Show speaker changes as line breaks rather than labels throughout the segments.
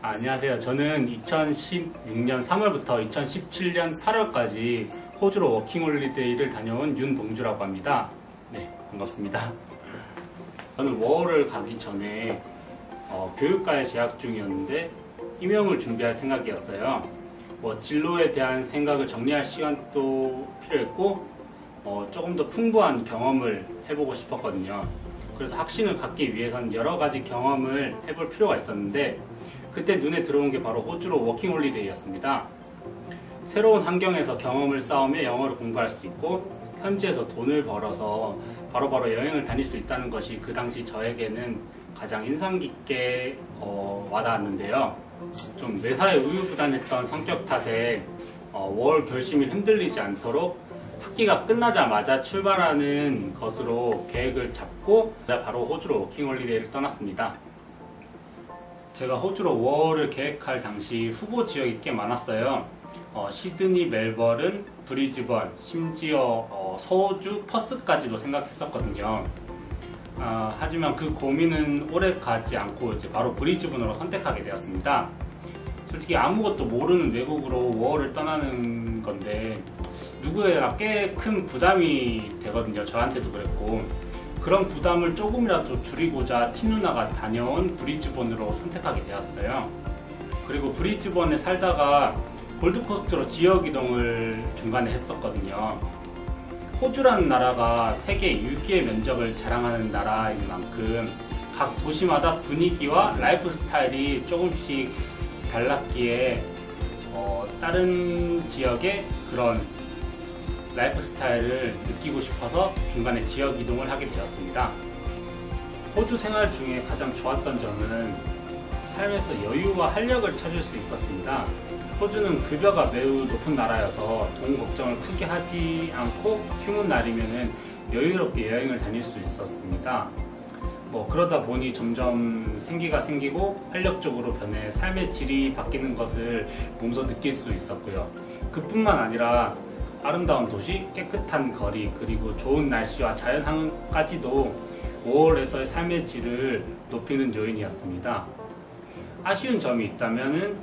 안녕하세요. 저는 2016년 3월부터 2017년 8월까지 호주로 워킹홀리데이를 다녀온 윤동주라고 합니다. 네, 반갑습니다. 저는 워홀을 가기 전에 교육과에 재학 중이었는데 임용을 준비할 생각이었어요. 진로에 대한 생각을 정리할 시간도 필요했고 조금 더 풍부한 경험을 해보고 싶었거든요. 그래서 학신을 갖기 위해서는 여러 가지 경험을 해볼 필요가 있었는데 그때 눈에 들어온 게 바로 호주로 워킹홀리데이였습니다. 새로운 환경에서 경험을 쌓으며 영어를 공부할 수 있고 현지에서 돈을 벌어서 바로바로 여행을 다닐 수 있다는 것이 그 당시 저에게는 가장 인상 깊게 와닿았는데요. 좀 매사에 우유부단했던 성격 탓에 워홀 결심이 흔들리지 않도록 학기가 끝나자마자 출발하는 것으로 계획을 잡고 바로 호주로 워킹홀리데이를 떠났습니다. 제가 호주로 워홀을 계획할 당시 후보 지역이 꽤 많았어요. 시드니, 멜버른, 브리즈번, 심지어 서호주, 퍼스까지도 생각했었거든요. 하지만 그 고민은 오래 가지 않고 이제 바로 브리즈번으로 선택하게 되었습니다. 솔직히 아무것도 모르는 외국으로 워홀을 떠나는 건데 누구에나 꽤 큰 부담이 되거든요. 저한테도 그랬고 그런 부담을 조금이라도 줄이고자 친누나가 다녀온 브리즈번으로 선택하게 되었어요. 그리고 브리즈번에 살다가 골드코스트로 지역 이동을 중간에 했었거든요. 호주라는 나라가 세계 6위의 면적을 자랑하는 나라인 만큼 각 도시마다 분위기와 라이프 스타일이 조금씩 달랐기에 다른 지역의 그런 라이프 스타일을 느끼고 싶어서 중간에 지역 이동을 하게 되었습니다. 호주 생활 중에 가장 좋았던 점은 삶에서 여유와 활력을 찾을 수 있었습니다. 호주는 급여가 매우 높은 나라여서 돈 걱정을 크게 하지 않고 휴무 날이면은 여유롭게 여행을 다닐 수 있었습니다. 그러다 보니 점점 생기가 생기고 활력적으로 변해 삶의 질이 바뀌는 것을 몸소 느낄 수 있었고요. 그뿐만 아니라 아름다운 도시, 깨끗한 거리, 그리고 좋은 날씨와 자연환경까지도 워홀에서의 삶의 질을 높이는 요인이었습니다. 아쉬운 점이 있다면은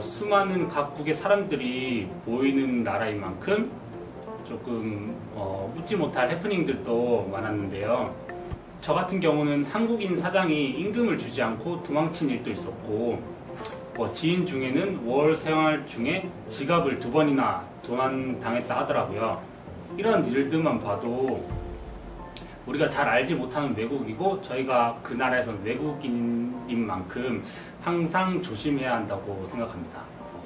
수많은 각국의 사람들이 모이는 나라인 만큼 조금 웃지 못할 해프닝들도 많았는데요. 저 같은 경우는 한국인 사장이 임금을 주지 않고 도망친 일도 있었고 지인 중에는 워홀 생활 중에 지갑을 2번이나 도난당했다 하더라고요. 이런 일들만 봐도 우리가 잘 알지 못하는 외국이고 저희가 그 나라에선 외국인인 만큼 항상 조심해야 한다고 생각합니다.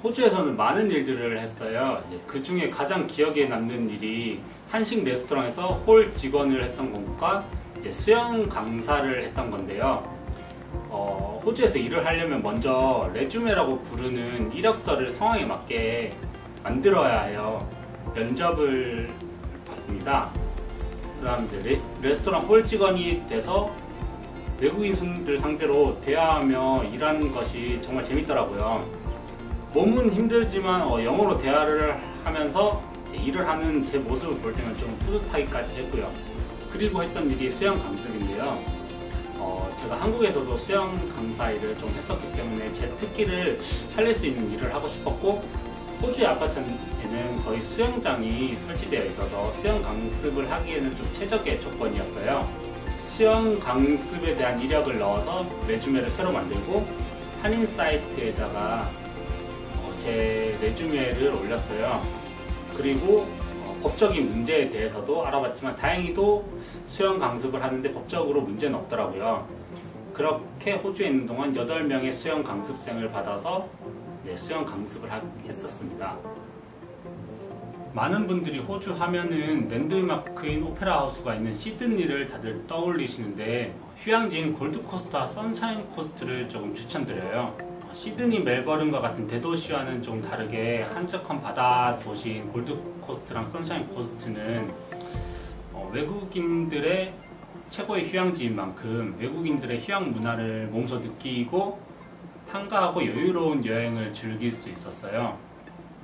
호주에서는 많은 일들을 했어요. 그 중에 가장 기억에 남는 일이 한식 레스토랑에서 홀 직원을 했던 것과 이제 수영 강사를 했던 건데요. 호주에서 일을 하려면 먼저 레주메라고 부르는 이력서를 상황에 맞게 만들어야 해요. 면접을 봤습니다. 그 다음 이제 레스토랑 홀 직원이 돼서 외국인들 상대로 대화하며 일하는 것이 정말 재밌더라고요. 몸은 힘들지만 영어로 대화를 하면서 이제 일을 하는 제 모습을 볼 때는 좀 뿌듯하기까지 했고요. 그리고 했던 일이 수영 강습인데요. 제가 한국에서도 수영 강사 일을 좀 했었기 때문에 제 특기를 살릴 수 있는 일을 하고 싶었고 호주의 아파트에는 거의 수영장이 설치되어 있어서 수영 강습을 하기에는 좀 최적의 조건이었어요. 수영 강습에 대한 이력을 넣어서 레주메를 새로 만들고 한인 사이트에다가 제 레주메를 올렸어요. 그리고 법적인 문제에 대해서도 알아봤지만 다행히도 수영 강습을 하는데 법적으로 문제는 없더라고요. 그렇게 호주에 있는 동안 8명의 수영 강습생을 받아서 수영 강습을 했었습니다. 많은 분들이 호주 하면은 랜드마크인 오페라 하우스가 있는 시드니를 다들 떠올리시는데 휴양지인 골드코스트와 선샤인 코스트를 조금 추천드려요. 시드니, 멜버른과 같은 대도시와는 좀 다르게 한적한 바다 도시인 골드코스트랑 선샤인 코스트는 외국인들의 최고의 휴양지인 만큼 외국인들의 휴양 문화를 몸소 느끼고 한가하고 여유로운 여행을 즐길 수 있었어요.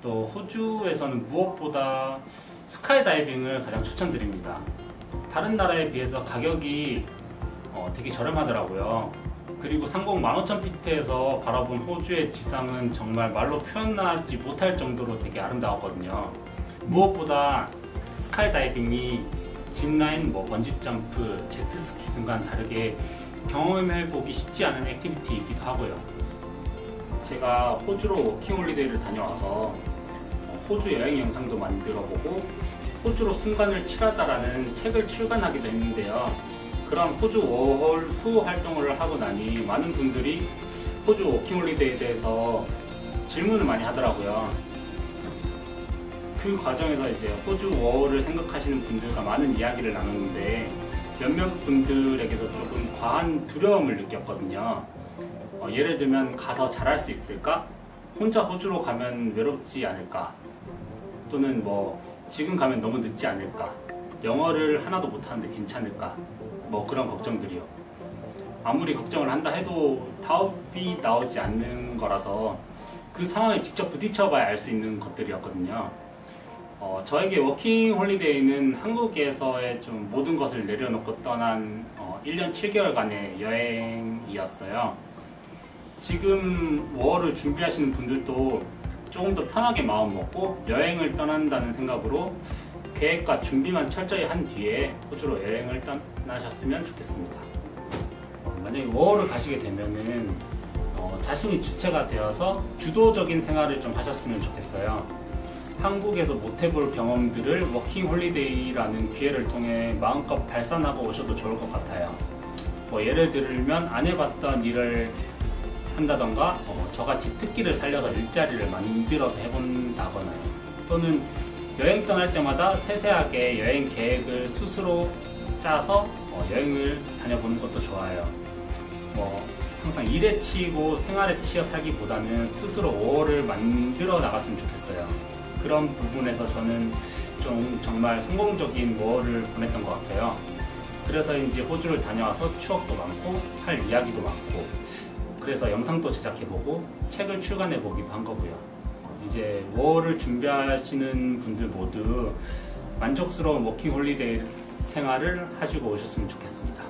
또 호주에서는 무엇보다 스카이다이빙을 가장 추천드립니다. 다른 나라에 비해서 가격이 되게 저렴하더라고요. 그리고 상공 15,000피트에서 바라본 호주의 지상은 정말 말로 표현하지 못할 정도로 되게 아름다웠거든요. 무엇보다 스카이다이빙이 짚라인, 번지점프, 제트스키 등과는 다르게 경험해보기 쉽지 않은 액티비티이기도 하고요. 제가 호주로 워킹홀리데이를 다녀와서 호주 여행 영상도 만들어보고 호주로 순간을 칠하다라는 책을 출간하기도 했는데요. 그런 호주 워홀 후 활동을 하고 나니 많은 분들이 호주 워킹홀리데이에 대해서 질문을 많이 하더라고요. 그 과정에서 이제 호주 워홀을 생각하시는 분들과 많은 이야기를 나눴는데 몇몇 분들에게서 조금 과한 두려움을 느꼈거든요. 예를 들면 가서 잘할 수 있을까? 혼자 호주로 가면 외롭지 않을까? 또는 지금 가면 너무 늦지 않을까? 영어를 하나도 못하는데 괜찮을까? 그런 걱정들이요. 아무리 걱정을 한다 해도 답이 나오지 않는 거라서 그 상황에 직접 부딪혀봐야 알 수 있는 것들이었거든요. 저에게 워킹 홀리데이는 한국에서의 좀 모든 것을 내려놓고 떠난 1년 7개월간의 여행이었어요. 지금 워홀을 준비하시는 분들도 조금 더 편하게 마음 먹고 여행을 떠난다는 생각으로 계획과 준비만 철저히 한 뒤에 호주로 여행을 떠나셨으면 좋겠습니다. 만약에 워홀을 가시게 되면은 자신이 주체가 되어서 주도적인 생활을 좀 하셨으면 좋겠어요. 한국에서 못해볼 경험들을 워킹 홀리데이라는 기회를 통해 마음껏 발산하고 오셔도 좋을 것 같아요. 예를 들면 안 해봤던 일을 한다던가 저같이 특기를 살려서 일자리를 만들어서 해본다거나요. 또는 여행 떠날 때마다 세세하게 여행 계획을 스스로 짜서 여행을 다녀보는 것도 좋아요. 항상 일에 치이고 생활에 치여 살기보다는 스스로 워홀을 만들어 나갔으면 좋겠어요. 그런 부분에서 저는 좀 정말 성공적인 워홀을 보냈던 것 같아요. 그래서인지 호주를 다녀와서 추억도 많고 할 이야기도 많고 그래서 영상도 제작해보고 책을 출간해보기도 한 거고요. 이제 워홀을 준비하시는 분들 모두 만족스러운 워킹 홀리데이 생활을 하시고 오셨으면 좋겠습니다.